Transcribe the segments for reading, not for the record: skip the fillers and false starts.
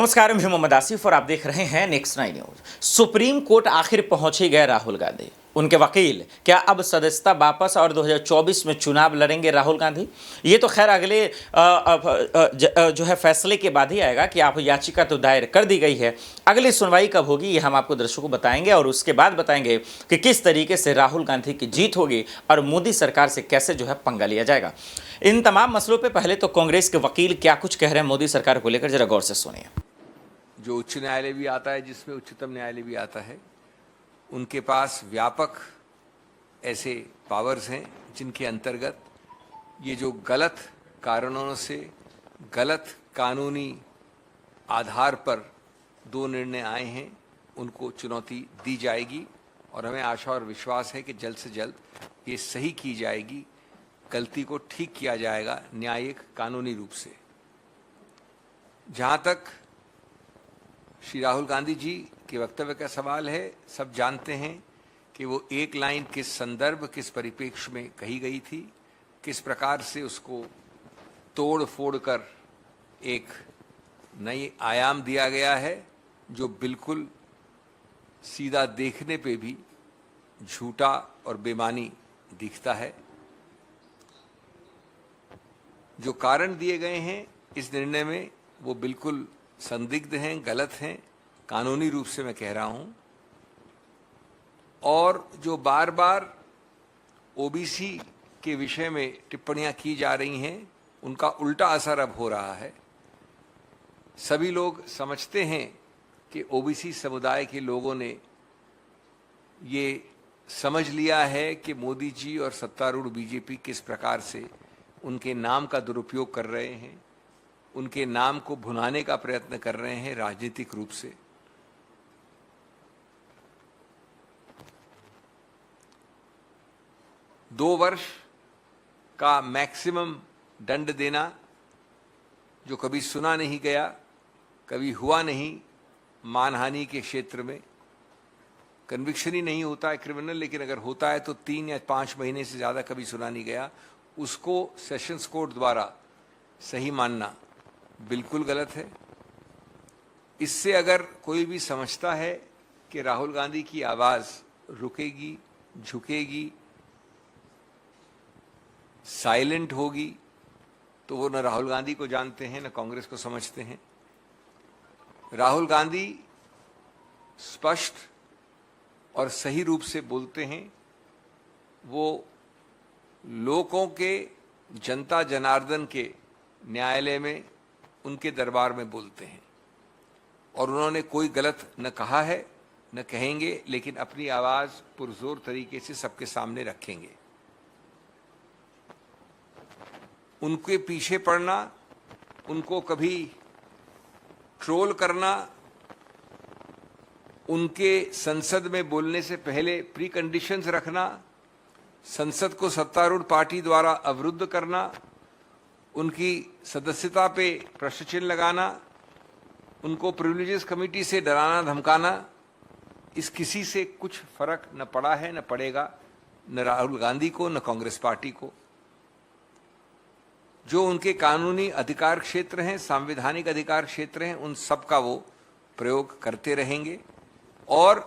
नमस्कार, मैं मोहम्मद आसिफ और आप देख रहे हैं नेक्स्ट 9 न्यूज। सुप्रीम कोर्ट आखिर पहुंच ही गए राहुल गांधी। उनके वकील क्या अब सदस्यता वापस और 2024 में चुनाव लड़ेंगे राहुल गांधी? ये तो खैर अगले जो है फैसले के बाद ही आएगा कि आप याचिका तो दायर कर दी गई है, अगली सुनवाई कब होगी ये हम आपको दर्शकों को बताएंगे और उसके बाद बताएंगे कि किस तरीके से राहुल गांधी की जीत होगी और मोदी सरकार से कैसे जो है पंगा लिया जाएगा। इन तमाम मसलों पर पहले तो कांग्रेस के वकील क्या कुछ कह रहे हैं मोदी सरकार को लेकर, जरा गौर से सुनिए। जो उच्च न्यायालय भी आता है, जिसमें उच्चतम न्यायालय भी आता है, उनके पास व्यापक ऐसे पावर्स हैं जिनके अंतर्गत ये जो गलत कारणों से गलत कानूनी आधार पर दो निर्णय आए हैं उनको चुनौती दी जाएगी और हमें आशा और विश्वास है कि जल्द से जल्द ये सही की जाएगी, गलती को ठीक किया जाएगा न्यायिक कानूनी रूप से। जहाँ तक श्री राहुल गांधी जी के वक्तव्य का सवाल है, सब जानते हैं कि वो एक लाइन किस संदर्भ, किस परिप्रेक्ष्य में कही गई थी, किस प्रकार से उसको तोड़ फोड़ कर एक नई आयाम दिया गया है जो बिल्कुल सीधा देखने पे भी झूठा और बेमानी दिखता है। जो कारण दिए गए हैं इस निर्णय में वो बिल्कुल संदिग्ध हैं, गलत हैं, कानूनी रूप से मैं कह रहा हूं। और जो बार बार ओबीसी के विषय में टिप्पणियां की जा रही हैं उनका उल्टा असर अब हो रहा है। सभी लोग समझते हैं कि ओबीसी समुदाय के लोगों ने ये समझ लिया है कि मोदी जी और सत्तारूढ़ बीजेपी किस प्रकार से उनके नाम का दुरुपयोग कर रहे हैं, उनके नाम को भुनाने का प्रयत्न कर रहे हैं राजनीतिक रूप से। दो वर्ष का मैक्सिमम दंड देना जो कभी सुना नहीं गया, कभी हुआ नहीं। मानहानि के क्षेत्र में कन्विक्शन ही नहीं होता है क्रिमिनल, लेकिन अगर होता है तो 3 या 5 महीने से ज़्यादा कभी सुना नहीं गया, उसको सेशंस कोर्ट द्वारा सही मानना बिल्कुल गलत है। इससे अगर कोई भी समझता है कि राहुल गांधी की आवाज़ रुकेगी, झुकेगी, साइलेंट होगी, तो वो न राहुल गांधी को जानते हैं न कांग्रेस को समझते हैं। राहुल गांधी स्पष्ट और सही रूप से बोलते हैं। वो लोगों के, जनता जनार्दन के न्यायालय में, उनके दरबार में बोलते हैं और उन्होंने कोई गलत न कहा है न कहेंगे, लेकिन अपनी आवाज़ पुरजोर तरीके से सबके सामने रखेंगे। उनके पीछे पड़ना, उनको कभी ट्रोल करना, उनके संसद में बोलने से पहले प्री कंडीशंस रखना, संसद को सत्तारूढ़ पार्टी द्वारा अवरुद्ध करना, उनकी सदस्यता पे प्रश्न चिन्ह लगाना, उनको प्रिविलेजेस कमेटी से डराना धमकाना, इस किसी से कुछ फर्क न पड़ा है न पड़ेगा, न राहुल गांधी को न कांग्रेस पार्टी को। जो उनके कानूनी अधिकार क्षेत्र हैं, संवैधानिक अधिकार क्षेत्र हैं, उन सब का वो प्रयोग करते रहेंगे। और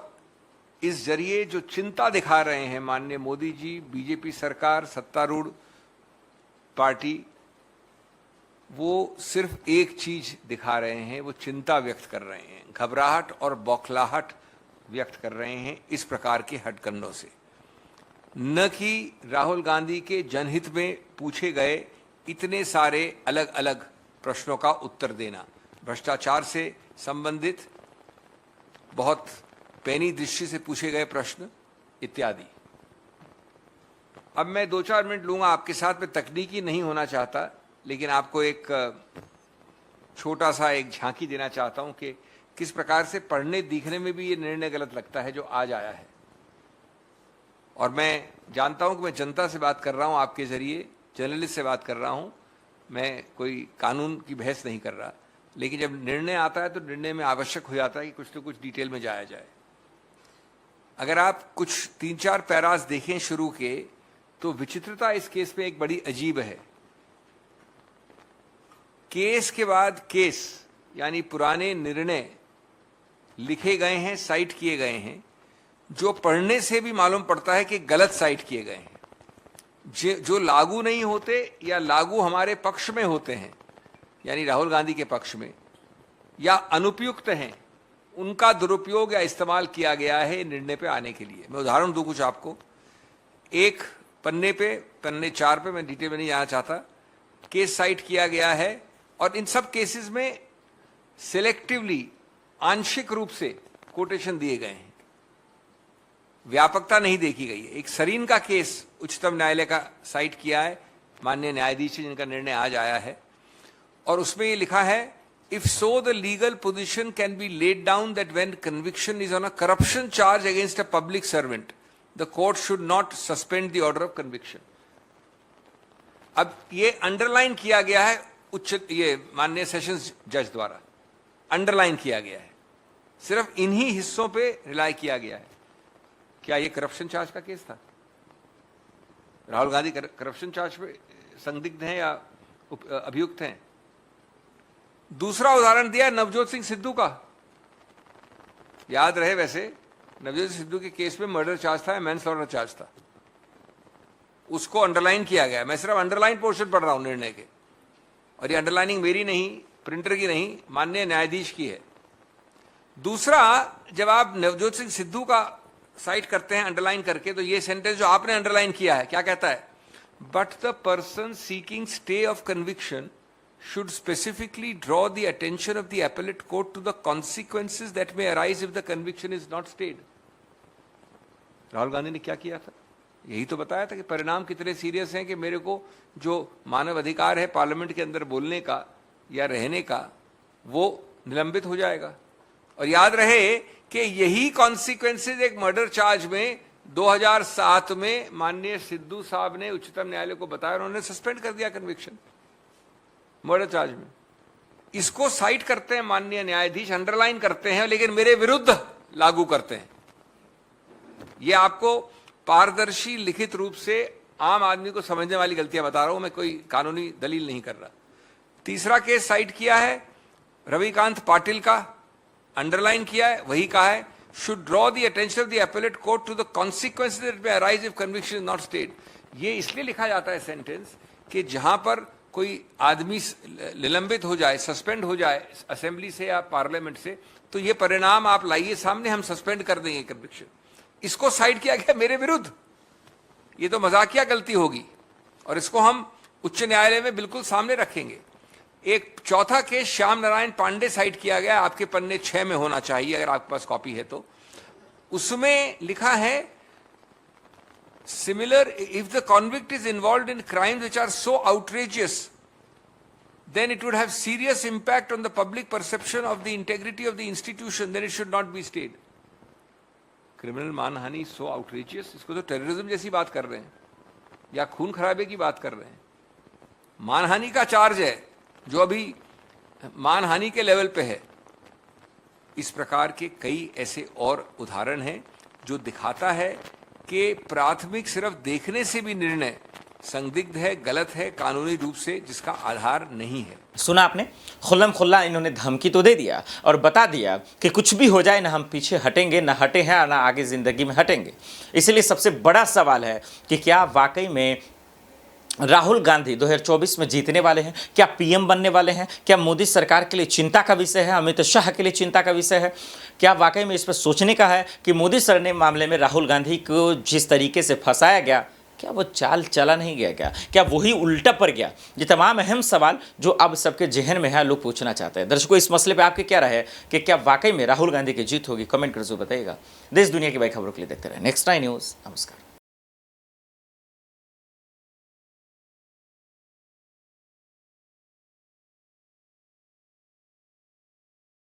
इस जरिए जो चिंता दिखा रहे हैं माननीय मोदी जी, बीजेपी सरकार, सत्तारूढ़ पार्टी, वो सिर्फ एक चीज दिखा रहे हैं, वो चिंता व्यक्त कर रहे हैं, घबराहट और बौखलाहट व्यक्त कर रहे हैं इस प्रकार के हथकंडों से, न कि राहुल गांधी के जनहित में पूछे गए इतने सारे अलग अलग प्रश्नों का उत्तर देना, भ्रष्टाचार से संबंधित बहुत पैनी दृष्टि से पूछे गए प्रश्न इत्यादि। अब मैं 2-4 मिनट लूंगा आपके साथ में, तकनीकी नहीं होना चाहता, लेकिन आपको एक छोटा सा एक झांकी देना चाहता हूं कि किस प्रकार से पढ़ने दिखने में भी ये निर्णय गलत लगता है जो आज आया है। और मैं जानता हूं कि मैं जनता से बात कर रहा हूं, आपके जरिए जर्नलिस्ट से बात कर रहा हूं, मैं कोई कानून की बहस नहीं कर रहा, लेकिन जब निर्णय आता है तो निर्णय में आवश्यक हो जाता है कि कुछ न कुछ डिटेल में जाया जाए। अगर आप कुछ 3-4 पैराज देखें शुरू के, तो विचित्रता इस केस में एक बड़ी अजीब है। केस के बाद केस, यानी पुराने निर्णय लिखे गए हैं, साइट किए गए हैं, जो पढ़ने से भी मालूम पड़ता है कि गलत साइट किए गए हैं, जो लागू नहीं होते या लागू हमारे पक्ष में होते हैं, यानी राहुल गांधी के पक्ष में, या अनुपयुक्त हैं, उनका दुरुपयोग या इस्तेमाल किया गया है निर्णय पे आने के लिए। मैं उदाहरण दूं कुछ आपको। एक पन्ने 4 पे, मैं डिटेल में नहीं जाना चाहता, केस साइट किया गया है और इन सब केसेस में सिलेक्टिवली, आंशिक रूप से कोटेशन दिए गए हैं, व्यापकता नहीं देखी गई है। एक सरीन का केस उच्चतम न्यायालय का साइट किया है माननीय न्यायाधीश जिनका निर्णय आज आया है, और उसमें ये लिखा है, if so the legal position can be laid down that when conviction is on a corruption charge against a public servant the court should not suspend the order of conviction. अब ये अंडरलाइन किया गया है ये माननीय sessions जज द्वारा underline किया गया है, सिर्फ इन्हीं हिस्सों पे रिलाई किया गया है। क्या ये करप्शन चार्ज का केस था? राहुल गांधी करप्शन चार्ज पे संदिग्ध हैं या अभियुक्त हैं? दूसरा उदाहरण दिया नवजोत सिंह सिद्धू का। याद रहे, वैसे नवजोत सिंह सिद्धू के केस में मर्डर चार्ज था या मैनस्लॉटर चार्ज था, उसको अंडरलाइन किया गया। मैं सिर्फ अंडरलाइन पोर्शन पढ़ रहा हूं निर्णय के, और ये अंडरलाइनिंग मेरी नहीं, प्रिंटर की नहीं, माननीय न्यायाधीश की है। दूसरा, जब आप नवजोत सिंह सिद्धू का साइट करते हैं अंडरलाइन करके, तो ये सेंटेंस जो आपने अंडरलाइन किया है क्या कहता है? But the person seeking stay of conviction should specifically draw the attention of the appellate court to the consequences that may arise if the conviction is not stayed. Rahul Gandhi ने क्या किया था? यही तो बताया था कि परिणाम कितने सीरियस हैं कि मेरे को जो मानव अधिकार है पार्लियामेंट के अंदर बोलने का या रहने का, वो निलंबित हो जाएगा। और याद रहे कि यही कॉन्सिक्वेंसेज एक मर्डर चार्ज में 2007 में माननीय सिद्धू साहब ने उच्चतम न्यायालय को बताया, उन्होंने सस्पेंड कर दिया कन्विक्शन मर्डर चार्ज में। इसको साइट करते हैं माननीय न्यायाधीश, अंडरलाइन करते हैं, लेकिन मेरे विरुद्ध लागू करते हैं। यह आपको पारदर्शी लिखित रूप से आम आदमी को समझने वाली गलतियां बता रहा हूं, मैं कोई कानूनी दलील नहीं कर रहा। तीसरा केस साइट किया है रविकांत पाटिल का, अंडरलाइन किया है, वही कहा है, should draw the attention of the appellate court to the consequences that may arise if conviction is not stayed. ये इसलिए लिखा जाता है सेंटेंस कि जहां पर कोई आदमी निलंबित हो जाए, सस्पेंड हो जाए असेंबली से या पार्लियामेंट से, तो ये परिणाम आप लाइए सामने, हम सस्पेंड कर देंगे कन्विक्शन। इसको साइड किया गया मेरे विरुद्ध। ये तो मजाकिया गलती होगी और इसको हम उच्च न्यायालय में बिल्कुल सामने रखेंगे। एक चौथा केस श्याम नारायण पांडे साइड किया गया, आपके पन्ने 6 में होना चाहिए अगर आपके पास कॉपी है तो। उसमें लिखा है, similar, if the convict is involved in crimes which are so outrageous, then it would have serious impact on the public perception of the integrity of the institution, then it should not be stayed. Criminal मानहानि so outrageous, इसको तो terrorism जैसी बात कर रहे हैं या खून खराबे की बात कर रहे हैं। मानहानि का चार्ज है जो अभी मानहानि के लेवल पे है। इस प्रकार के कई ऐसे और उदाहरण हैं जो दिखाता है कि प्राथमिक सिर्फ देखने से भी निर्णय संदिग्ध है, गलत है, कानूनी रूप से जिसका आधार नहीं है। सुना आपने, खुल्लम खुल्ला इन्होंने धमकी तो दे दिया और बता दिया कि कुछ भी हो जाए ना हम पीछे हटेंगे, ना हटे हैं ना आगे जिंदगी में हटेंगे। इसलिए सबसे बड़ा सवाल है कि क्या वाकई में राहुल गांधी 2024 में जीतने वाले हैं? क्या पीएम बनने वाले हैं? क्या मोदी सरकार के लिए चिंता का विषय है? अमित शाह के लिए चिंता का विषय है? क्या वाकई में इस पर सोचने का है कि मोदी सर ने मामले में राहुल गांधी को जिस तरीके से फंसाया गया, क्या वो चाल चला नहीं गया? क्या वही उल्टा पड़ गया? ये तमाम अहम सवाल जो अब सबके जहन में है, लोग पूछना चाहते हैं। दर्शकों, इस मसले पर आपके क्या राय है कि क्या वाकई में राहुल गांधी की जीत होगी? कमेंट कर जरूर बताइएगा। देश दुनिया की बड़ी खबरों के लिए देखते रहे नेक्स्ट 9 न्यूज़। नमस्कार।